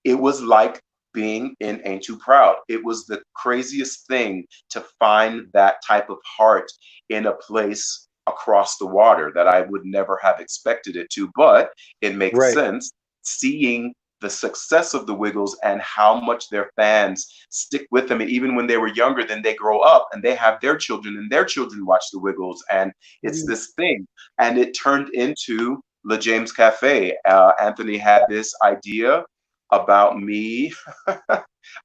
it was like being in Ain't Too Proud. It was the craziest thing to find that type of heart in a place across the water that I would never have expected it to, but it makes sense seeing the success of the Wiggles and how much their fans stick with them. And even when they were younger, then they grow up and they have their children and their children watch the Wiggles. And it's this thing. And it turned into Le James Cafe. Anthony had this idea about me.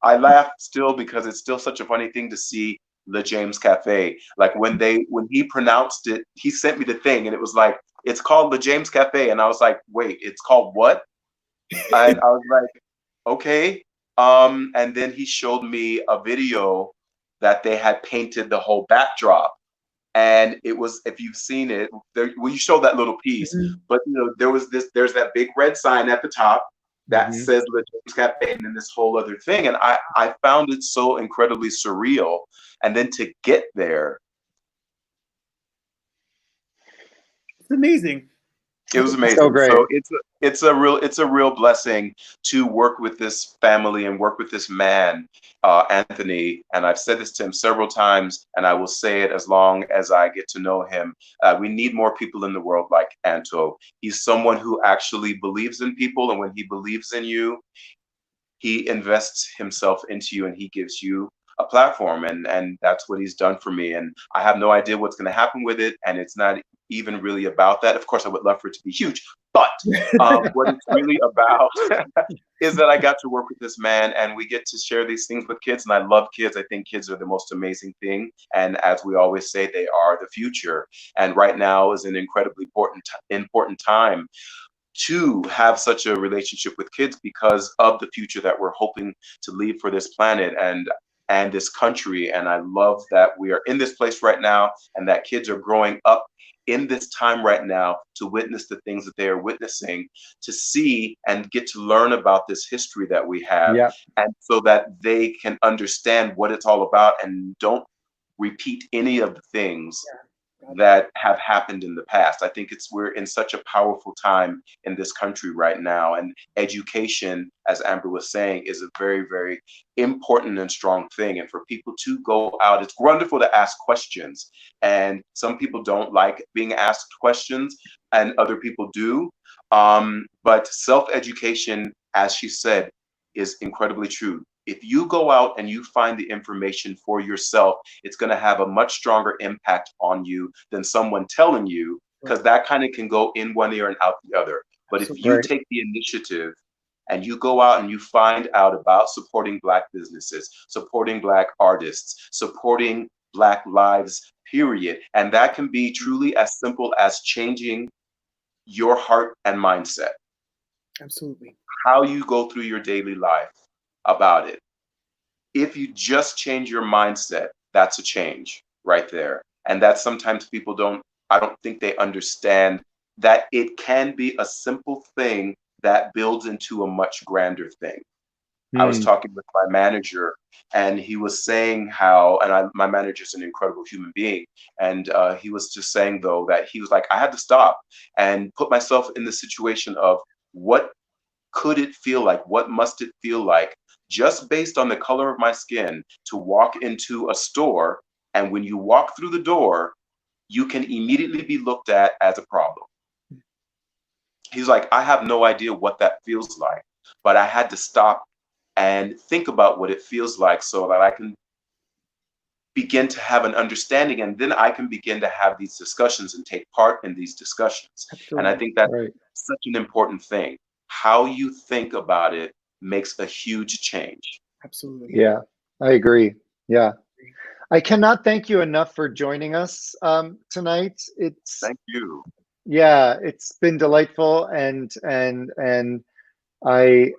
I laugh still because it's still such a funny thing to see Le James Cafe. Like when he pronounced it, he sent me the thing and it was like, it's called Le James Cafe. And I was like, wait, it's called what? And I was like, okay. And then he showed me a video that they had painted the whole backdrop. And it was, if you've seen it, you showed that little piece, but there's that big red sign at the top that says Le James Cafe and then this whole other thing. And I found it so incredibly surreal. And then to get there, it's amazing. it was amazing. So great. So it's a real blessing to work with this family and work with this man, Anthony. And I've said this to him several times, and I will say it as long as I get to know him. We need more people in the world like Anto. He's someone who actually believes in people, and when he believes in you, he invests himself into you, and he gives you a platform, and that's what he's done for me. And I have no idea what's going to happen with it, and it's not even really about that. Of course, I would love for it to be huge, but what it's really about is that I got to work with this man, and we get to share these things with kids. And I love kids. I think kids are the most amazing thing, and as we always say, they are the future. And right now is an incredibly important time to have such a relationship with kids because of the future that we're hoping to leave for this planet and this country. And I love that we are in this place right now, and that kids are growing up in this time right now to witness the things that they are witnessing, to see and get to learn about this history that we have, and so that they can understand what it's all about and don't repeat any of the things that have happened in the past. I think we're in such a powerful time in this country right now, and education, as Amber was saying, is a very, very important and strong thing. And for people to go out, it's wonderful to ask questions, and some people don't like being asked questions and other people do, but self-education, as she said, is incredibly true. If you go out and you find the information for yourself, it's going to have a much stronger impact on you than someone telling you, because that kind of can go in one ear and out the other. But if you take the initiative and you go out and you find out about supporting Black businesses, supporting Black artists, supporting Black lives, period, and that can be truly as simple as changing your heart and mindset. Absolutely. How you go through your daily life about it. If you just change your mindset, that's a change right there. And that sometimes people I don't think they understand that it can be a simple thing that builds into a much grander thing. I was talking with my manager, and he was saying how, and my manager's an incredible human being, and he was just saying, though, that he was like, I had to stop and put myself in the situation of what could it feel like? What must it feel like, just based on the color of my skin, to walk into a store, and when you walk through the door, you can immediately be looked at as a problem. He's like, I have no idea what that feels like, but I had to stop and think about what it feels like so that I can begin to have an understanding, and then I can begin to have these discussions and take part in these discussions. Absolutely. And I think that's such an important thing. How you think about it makes a huge change. Absolutely. Yeah, I agree. Yeah. I cannot thank you enough for joining us tonight. Thank you. Yeah, it's been delightful, and I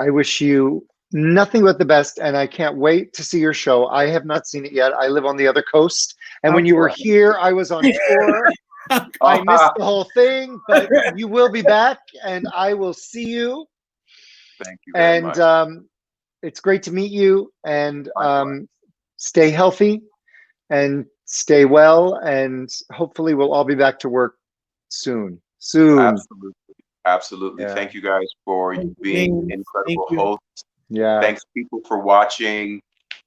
wish you nothing but the best, and I can't wait to see your show. I have not seen it yet. I live on the other coast, and when you were here, I was on tour. I missed the whole thing, but you will be back, and I will see you. Thank you very much. It's great to meet you, and stay healthy and stay well, and hopefully we'll all be back to work soon. Absolutely. Yeah. Thank you guys for being incredible hosts. Yeah. Thanks people for watching,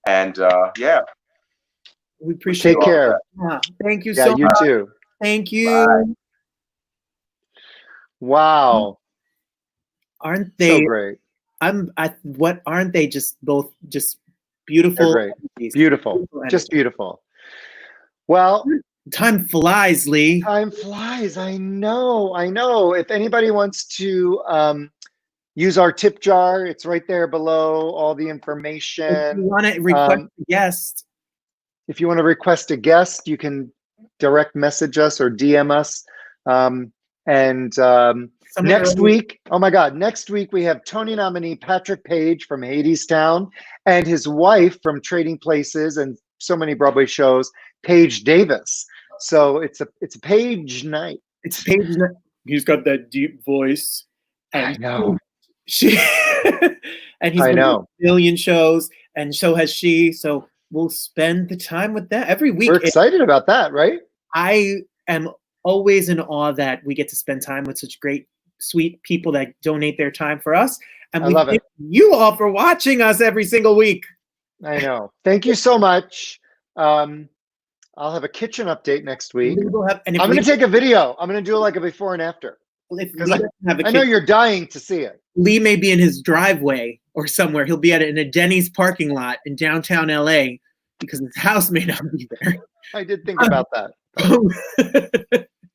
and we appreciate Take care. Thank you so much. You too. Thank you. Bye. Wow. Aren't they so great? What aren't they just both just beautiful? They're great. Beautiful. Just beautiful. Well, time flies, Lee. Time flies. I know. If anybody wants to use our tip jar, it's right there below, all the information. If you want to request a guest. If you want to request a guest, you can direct message us or DM us. And next week, oh my God, next week we have Tony nominee Patrick Page from Hadestown and his wife from Trading Places and so many Broadway shows, Paige Davis. So it's a Page night. It's Page night. He's got that deep voice. And I know. She and he's been on a million shows, and so has she. So we'll spend the time with that every week. We're excited about that, right? I am always in awe that we get to spend time with such great, sweet people that donate their time for us. And we thank you all for watching us every single week. I know. Thank you so much. I'll have a kitchen update next week. I'm going to take a video. I'm going to do like a before and after. I know you're dying to see it. Lee may be in his driveway or somewhere. He'll be in a Denny's parking lot in downtown LA because his house may not be there. I did think about that.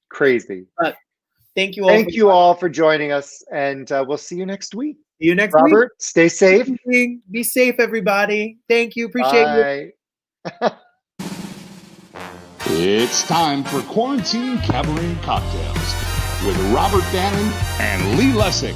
Crazy. But thank you all. Thank you all for joining us, and we'll see you next week. See you next week. Robert, stay safe. Be safe, everybody. Thank you. Appreciate you. It's time for Quarantine Cabaret Cocktails with Robert Bannon and Lee Lessack.